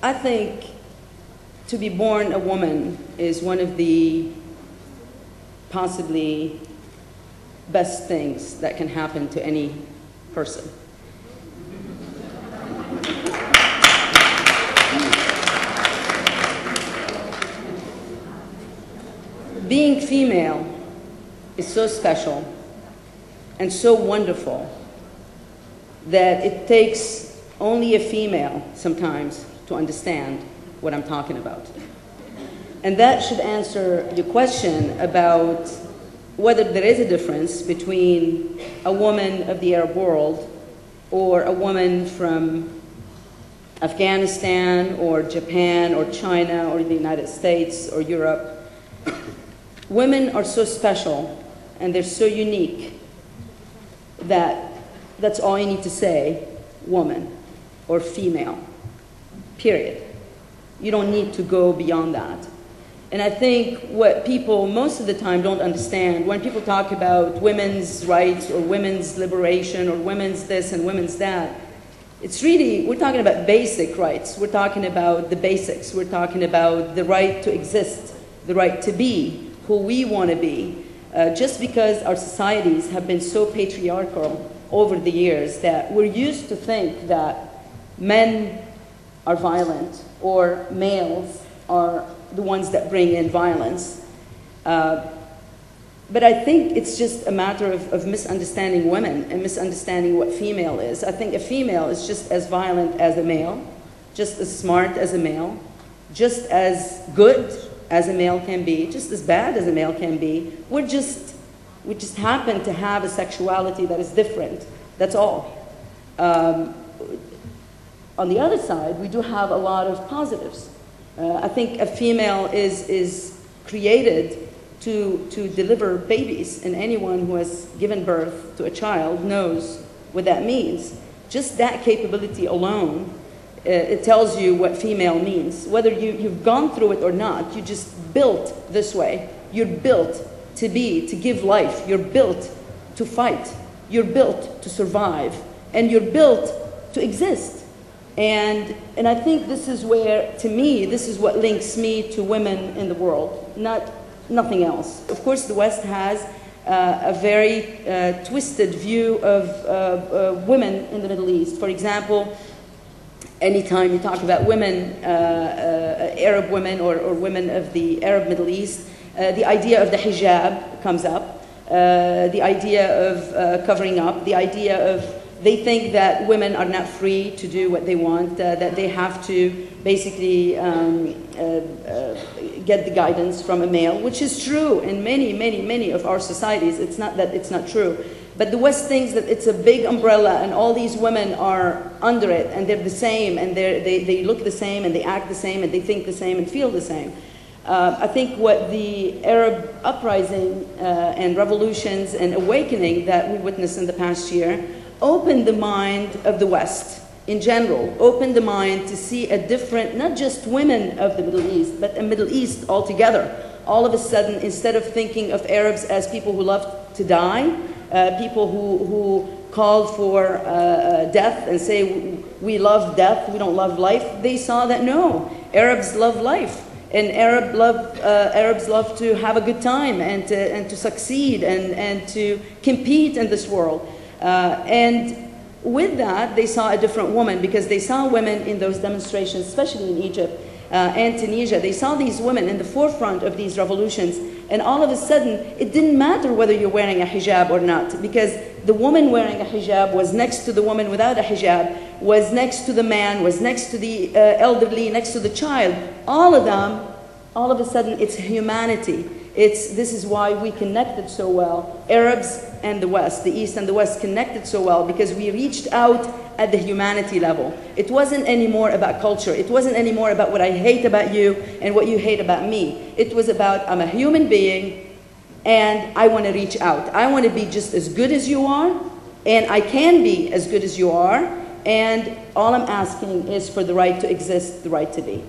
I think to be born a woman is one of the possibly best things that can happen to any person. Being female is so special and so wonderful that it takes only a female sometimes to understand what I'm talking about. And that should answer your question about whether there is a difference between a woman of the Arab world or a woman from Afghanistan or Japan or China or the United States or Europe. Women are so special and they're so unique that that's all you need to say, woman or female, period. You don't need to go beyond that. And I think what people most of the time don't understand, when people talk about women's rights or women's liberation or women's this and women's that, it's really, we're talking about basic rights. We're talking about the basics. We're talking about the right to exist, the right to be who we want to be. Just because our societies have been so patriarchal over the years that we're used to think that men are violent or males are the ones that bring in violence. But I think it's just a matter of misunderstanding women and misunderstanding what female is. I think a female is just as violent as a male, just as smart as a male, just as good as a male can be, just as bad as a male can be. We just happen to have a sexuality that is different. That's all. On the other side, we do have a lot of positives. I think a female is created to deliver babies, and anyone who has given birth to a child knows what that means. Just that capability alone, it tells you what female means. Whether you've gone through it or not, you're just built this way. You're built to be, to give life. You're built to fight. You're built to survive. And you're built to exist. And I think this is where, to me, this is what links me to women in the world, nothing else. Of course, the West has a very twisted view of women in the Middle East. For example, anytime you talk about women, Arab women or women of the Arab Middle East, the idea of the hijab comes up, the idea of covering up, the idea of they think that women are not free to do what they want, that they have to basically get the guidance from a male, which is true in many of our societies. It's not that it's not true. But the West thinks that it's a big umbrella and all these women are under it and they're the same and they look the same and they act the same and they think the same and feel the same. I think what the Arab uprising and revolutions and awakening that we witnessed in the past year opened the mind of the West in general, opened the mind to see a different, not just women of the Middle East, but a Middle East altogether. All of a sudden, instead of thinking of Arabs as people who love to die, people who called for death and say, we love death, we don't love life, they saw that no, Arabs love life. And Arabs love to have a good time and to succeed and to compete in this world. And with that, they saw a different woman because they saw women in those demonstrations, especially in Egypt and Tunisia. They saw these women in the forefront of these revolutions. And all of a sudden, it didn't matter whether you're wearing a hijab or not, because the woman wearing a hijab was next to the woman without a hijab, was next to the man, was next to the elderly, next to the child. All of them, all of a sudden, it's humanity. This is why we connected so well. Arabs and the West, the East and the West connected so well because we reached out at the humanity level. It wasn't anymore about culture. It wasn't anymore about what I hate about you and what you hate about me. It was about I'm a human being and I want to reach out. I want to be just as good as you are and I can be as good as you are, and all I'm asking is for the right to exist, the right to be.